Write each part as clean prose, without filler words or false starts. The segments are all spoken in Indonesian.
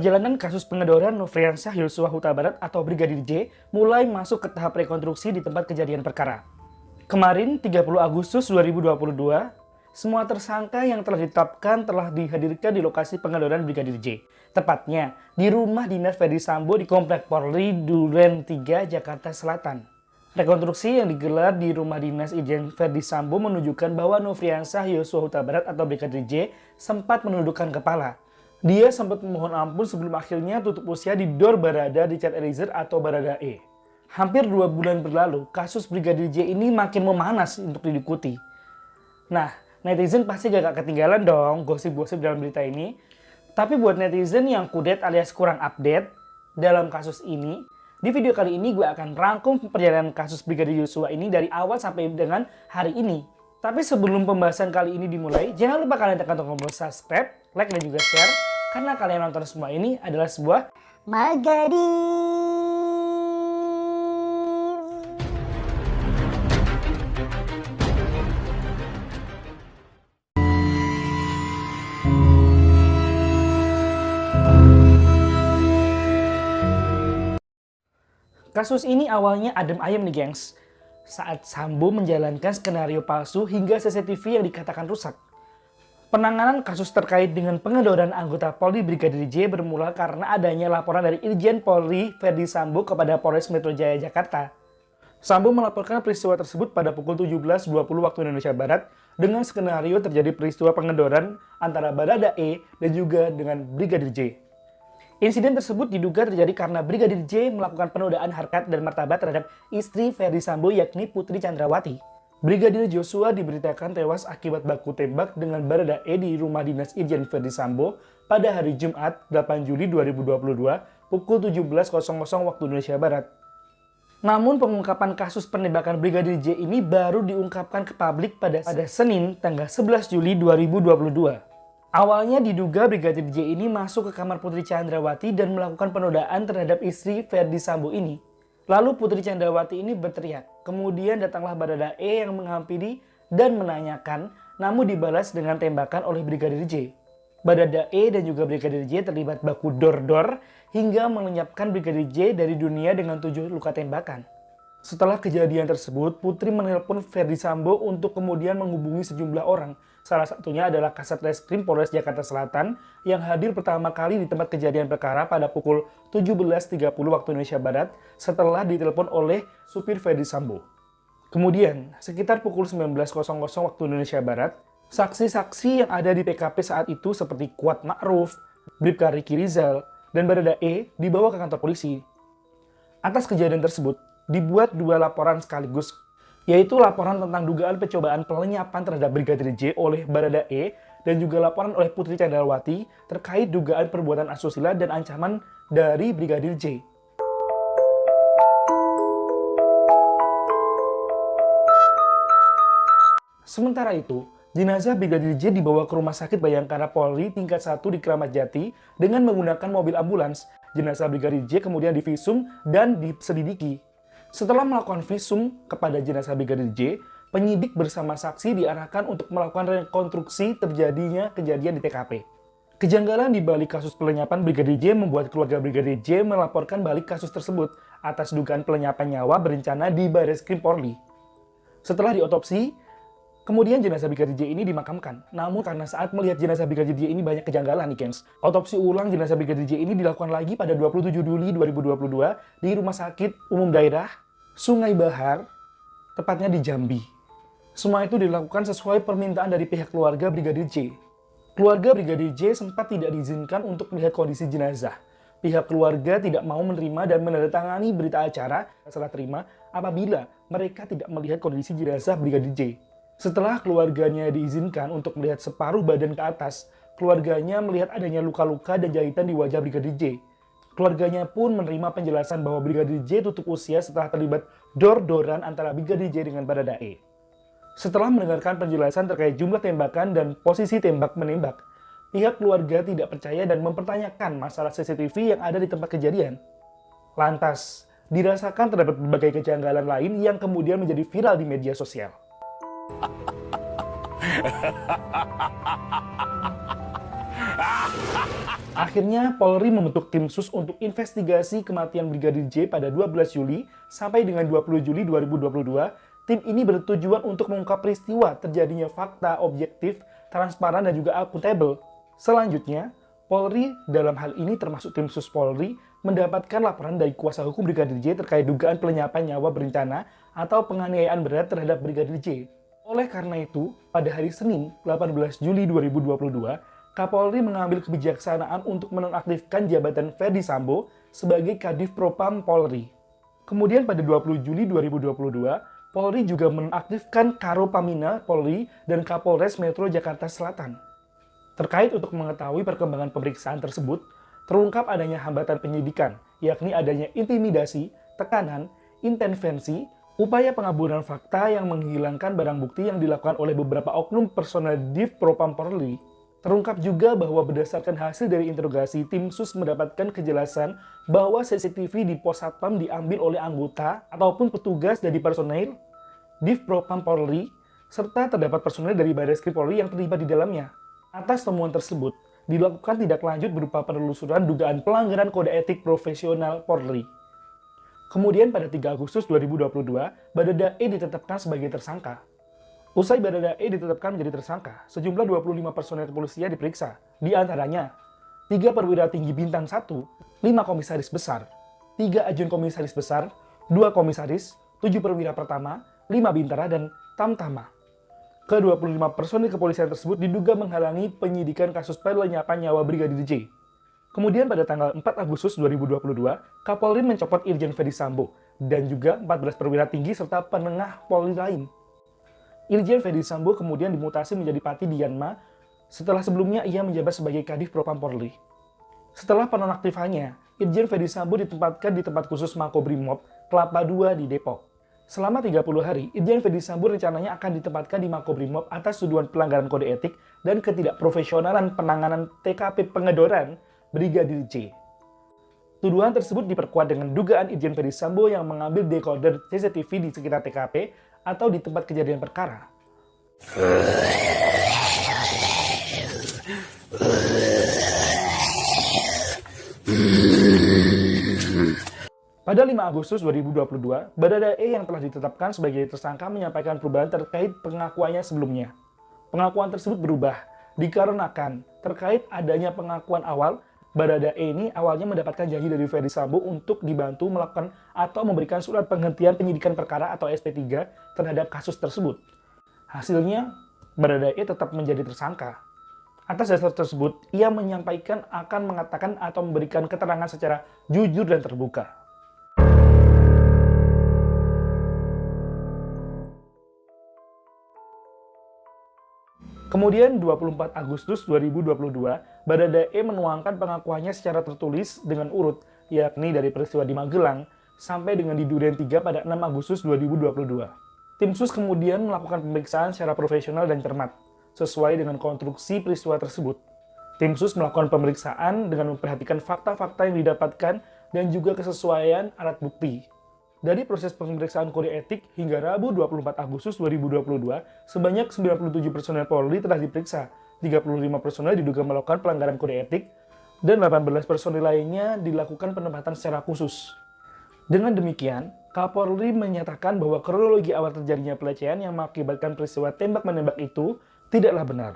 Perjalanan kasus pengedoran Nofriansah Yosua Huta Barat atau Brigadir J mulai masuk ke tahap rekonstruksi di tempat kejadian perkara. Kemarin, 30 Agustus 2022, semua tersangka yang telah ditetapkan telah dihadirkan di lokasi pengedoran Brigadir J. Tepatnya, di rumah dinas Ferdy Sambo di Komplek Polri Duren 3, Jakarta Selatan. Rekonstruksi yang digelar di rumah dinas Irjen Ferdy Sambo menunjukkan bahwa Nofriansah Yosua Huta Barat atau Brigadir J sempat menundukkan kepala. Dia sempat memohon ampun sebelum akhirnya tutup usia didor Barada di Richard Eliezer atau Baradae. Hampir 2 bulan berlalu, kasus Brigadir J ini makin memanas untuk diikuti. Nah, netizen pasti gak ketinggalan dong gosip-gosip dalam berita ini. Tapi buat netizen yang kudet alias kurang update dalam kasus ini, di video kali ini gue akan rangkum perjalanan kasus Brigadir Yosua ini dari awal sampai dengan hari ini. Tapi sebelum pembahasan kali ini dimulai, jangan lupa kalian tekan tombol subscribe, like, dan juga share. Karena kalian nonton semua ini adalah sebuah Magadir. Kasus ini awalnya adem ayem nih gengs, saat Sambo menjalankan skenario palsu hingga CCTV yang dikatakan rusak. Penanganan kasus terkait dengan pengedoran anggota Polri Brigadir J bermula karena adanya laporan dari Irjen Polri Ferdy Sambo kepada Polres Metro Jaya Jakarta. Sambo melaporkan peristiwa tersebut pada pukul 17.20 waktu Indonesia Barat dengan skenario terjadi peristiwa pengedoran antara Baradae dan juga dengan Brigadir J. Insiden tersebut diduga terjadi karena Brigadir J melakukan penodaan harkat dan martabat terhadap istri Ferdy Sambo yakni Putri Chandrawati. Brigadir Joshua diberitakan tewas akibat baku tembak dengan Baradae di rumah dinas Irjen Ferdy Sambo pada hari Jumat 8 Juli 2022 pukul 17.00 waktu Indonesia Barat. Namun pengungkapan kasus penembakan Brigadir J ini baru diungkapkan ke publik pada Senin tanggal 11 Juli 2022. Awalnya diduga Brigadir J ini masuk ke kamar Putri Chandrawati dan melakukan penodaan terhadap istri Ferdy Sambo ini. Lalu Putri Chandrawati ini berteriak. Kemudian datanglah Baradae yang menghampiri dan menanyakan, namun dibalas dengan tembakan oleh Brigadir J. Baradae dan juga Brigadir J terlibat baku dor-dor hingga melenyapkan Brigadir J dari dunia dengan 7 luka tembakan. Setelah kejadian tersebut, Putri menelpon Ferdy Sambo untuk kemudian menghubungi sejumlah orang. Salah satunya adalah Kasat Reskrim Polres Jakarta Selatan yang hadir pertama kali di tempat kejadian perkara pada pukul 17.30 waktu Indonesia Barat setelah ditelepon oleh supir Ferdy Sambo. Kemudian, sekitar pukul 19.00 waktu Indonesia Barat, saksi-saksi yang ada di TKP saat itu seperti Kuat Ma'ruf, Bribka Riki Rizal, dan Baradae dibawa ke kantor polisi. Atas kejadian tersebut, dibuat 2 laporan sekaligus, yaitu laporan tentang dugaan percobaan pelenyapan terhadap Brigadir J oleh Baradae dan juga laporan oleh Putri Chandrawati terkait dugaan perbuatan asusila dan ancaman dari Brigadir J. Sementara itu, jenazah Brigadir J dibawa ke Rumah Sakit Bayangkara Polri tingkat 1 di Kramat Jati dengan menggunakan mobil ambulans. Jenazah Brigadir J kemudian divisum dan diselidiki. Setelah melakukan visum kepada jenazah Brigadir J, penyidik bersama saksi diarahkan untuk melakukan rekonstruksi terjadinya kejadian di TKP. Kejanggalan di balik kasus pelenyapan Brigadir J membuat keluarga Brigadir J melaporkan balik kasus tersebut atas dugaan pelenyapan nyawa berencana di Bareskrim Polri. Setelah diotopsi, kemudian jenazah Brigadir J ini dimakamkan. Namun karena saat melihat jenazah Brigadir J ini banyak kejanggalan nih gengs. Otopsi ulang jenazah Brigadir J ini dilakukan lagi pada 27 Juli 2022 di Rumah Sakit Umum Daerah Sungai Bahar, tepatnya di Jambi. Semua itu dilakukan sesuai permintaan dari pihak keluarga Brigadir J. Keluarga Brigadir J sempat tidak diizinkan untuk melihat kondisi jenazah. Pihak keluarga tidak mau menerima dan menandatangani berita acara setelah terima apabila mereka tidak melihat kondisi jenazah Brigadir J. Setelah keluarganya diizinkan untuk melihat separuh badan ke atas, keluarganya melihat adanya luka-luka dan jahitan di wajah Brigadir J. Keluarganya pun menerima penjelasan bahwa Brigadir J tutup usia setelah terlibat dor-doran antara Brigadir J dengan Baradae. Setelah mendengarkan penjelasan terkait jumlah tembakan dan posisi tembak-menembak, pihak keluarga tidak percaya dan mempertanyakan masalah CCTV yang ada di tempat kejadian. Lantas, dirasakan terdapat berbagai kejanggalan lain yang kemudian menjadi viral di media sosial. Akhirnya, Polri membentuk tim sus untuk investigasi kematian Brigadir J pada 12 Juli sampai dengan 20 Juli 2022. Tim ini bertujuan untuk mengungkap peristiwa terjadinya fakta objektif, transparan, dan juga akuntabel. Selanjutnya, Polri dalam hal ini termasuk tim sus Polri mendapatkan laporan dari kuasa hukum Brigadir J terkait dugaan pelenyapan nyawa berencana atau penganiayaan berat terhadap Brigadir J. Oleh karena itu, pada hari Senin 18 Juli 2022, Kapolri mengambil kebijaksanaan untuk menonaktifkan jabatan Ferdy Sambo sebagai Kadif Propam Polri. Kemudian pada 20 Juli 2022, Polri juga menonaktifkan Karo Pamina Polri dan Kapolres Metro Jakarta Selatan. Terkait untuk mengetahui perkembangan pemeriksaan tersebut, terungkap adanya hambatan penyidikan, yakni adanya intimidasi, tekanan, intervensi, upaya pengaburan fakta yang menghilangkan barang bukti yang dilakukan oleh beberapa oknum personel Div Propam Polri. Terungkap juga bahwa berdasarkan hasil dari interogasi, tim sus mendapatkan kejelasan bahwa CCTV di pos satpam diambil oleh anggota ataupun petugas dari personel Div Propam Polri, serta terdapat personel dari Barreskrim Polri yang terlibat di dalamnya. Atas temuan tersebut, dilakukan tindak lanjut berupa penelusuran dugaan pelanggaran kode etik profesional Polri. Kemudian pada 3 Agustus 2022, Baradae ditetapkan sebagai tersangka. Usai Baradae ditetapkan menjadi tersangka, sejumlah 25 personel kepolisian diperiksa. Di antaranya, 3 perwira tinggi bintang 1, 5 komisaris besar, 3 ajun komisaris besar, 2 komisaris, 7 perwira pertama, 5 bintara, dan tamtama. Ke-25 personel kepolisian tersebut diduga menghalangi penyidikan kasus pelenyapan nyawa Brigadir J. Kemudian pada tanggal 4 Agustus 2022, Kapolri mencopot Irjen Ferdy Sambo dan juga 14 perwira tinggi serta penengah Polri lain. Irjen Ferdy Sambo kemudian dimutasi menjadi Pati Dianma setelah sebelumnya ia menjabat sebagai Kadif Propam Polri. Setelah penonaktifannya, Irjen Ferdy Sambo ditempatkan di tempat khusus Makobrimob Kelapa II di Depok. Selama 30 hari, Irjen Ferdy Sambo rencananya akan ditempatkan di Makobrimob atas tuduhan pelanggaran kode etik dan ketidakprofesionalan penanganan TKP pengedoran Brigadir J. Tuduhan tersebut diperkuat dengan dugaan Irjen Ferdy Sambo yang mengambil decoder CCTV di sekitar TKP atau di tempat kejadian perkara. Pada 5 Agustus 2022, Baradae yang telah ditetapkan sebagai tersangka menyampaikan perubahan terkait pengakuannya sebelumnya. Pengakuan tersebut berubah dikarenakan terkait adanya pengakuan awal, Baradae ini awalnya mendapatkan janji dari Ferdy Sambo untuk dibantu melakukan atau memberikan surat penghentian penyidikan perkara atau SP3 terhadap kasus tersebut. Hasilnya, Baradae tetap menjadi tersangka. Atas dasar tersebut, ia menyampaikan akan mengatakan atau memberikan keterangan secara jujur dan terbuka. Kemudian 24 Agustus 2022, Baradae menuangkan pengakuannya secara tertulis dengan urut, yakni dari peristiwa di Magelang sampai dengan di Duren 3 pada 6 Agustus 2022. Tim sus kemudian melakukan pemeriksaan secara profesional dan cermat, sesuai dengan konstruksi peristiwa tersebut. Tim sus melakukan pemeriksaan dengan memperhatikan fakta-fakta yang didapatkan dan juga kesesuaian alat bukti. Dari proses pemeriksaan kode etik hingga Rabu 24 Agustus 2022, sebanyak 97 personel Polri telah diperiksa, 35 personel diduga melakukan pelanggaran kode etik, dan 18 personel lainnya dilakukan penempatan secara khusus. Dengan demikian, Kapolri menyatakan bahwa kronologi awal terjadinya pelecehan yang mengakibatkan peristiwa tembak-menembak itu tidaklah benar.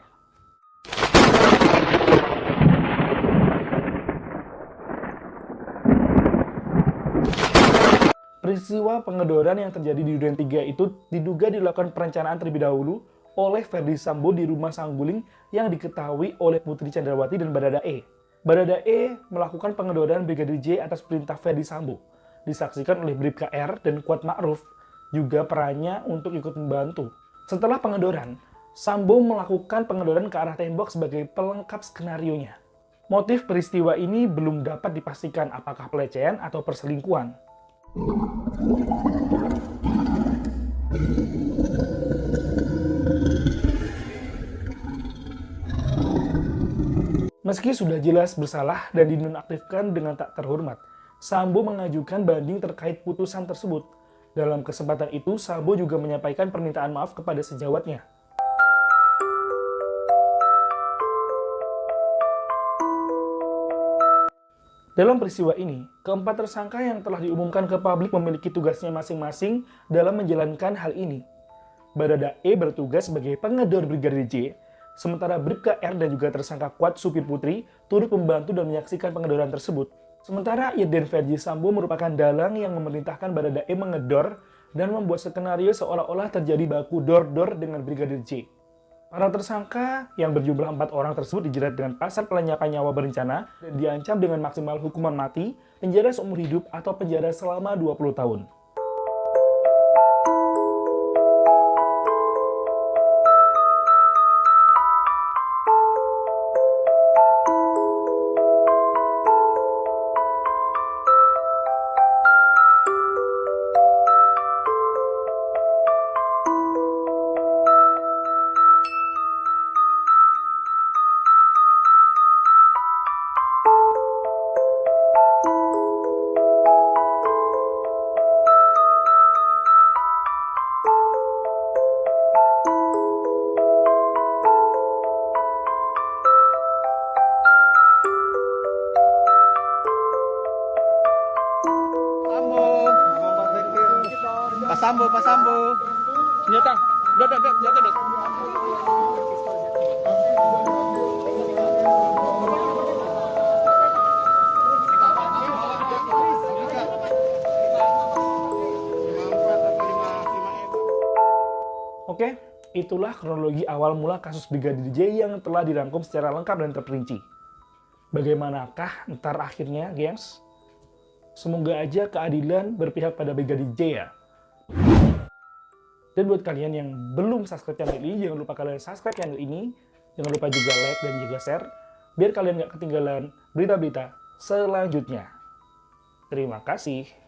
Peristiwa pengedoran yang terjadi di Duren 3 itu diduga dilakukan perencanaan terlebih dahulu oleh Ferdy Sambo di rumah Saguling yang diketahui oleh Putri Chandrawati dan Baradae. Baradae melakukan pengedoran Brigadir J atas perintah Ferdy Sambo. Disaksikan oleh Bribka R dan Kuat Ma'ruf, juga perannya untuk ikut membantu. Setelah pengedoran, Sambo melakukan pengedoran ke arah tembok sebagai pelengkap skenarionya. Motif peristiwa ini belum dapat dipastikan apakah pelecehan atau perselingkuhan. Meski sudah jelas bersalah dan dinonaktifkan dengan tak terhormat, Sambo mengajukan banding terkait putusan tersebut. Dalam kesempatan itu, Sambo juga menyampaikan permintaan maaf kepada sejawatnya. Dalam peristiwa ini, keempat tersangka yang telah diumumkan ke publik memiliki tugasnya masing-masing dalam menjalankan hal ini. Baradae bertugas sebagai pengedor Brigadir J, sementara Bribka R dan juga tersangka Kuat supir Putri turut membantu dan menyaksikan pengedoran tersebut. Sementara Irjen Verdi Sambo merupakan dalang yang memerintahkan Baradae mengedor dan membuat skenario seolah-olah terjadi baku dor-dor dengan Brigadir J. Para tersangka yang berjumlah 4 orang tersebut dijerat dengan pasal penyadapan nyawa berencana dan diancam dengan maksimal hukuman mati, penjara seumur hidup atau penjara selama 20 tahun. Pak Sambo. Nyata. Dot, nyata, Dot. Oke, itulah kronologi awal mula kasus Brigadir J yang telah dirangkum secara lengkap dan terperinci. Bagaimanakah ntar akhirnya, gengs? Semoga aja keadilan berpihak pada Brigadir J ya. Dan buat kalian yang belum subscribe channel ini, jangan lupa kalian subscribe channel ini. Jangan lupa juga like dan juga share, biar kalian gak ketinggalan berita-berita selanjutnya. Terima kasih.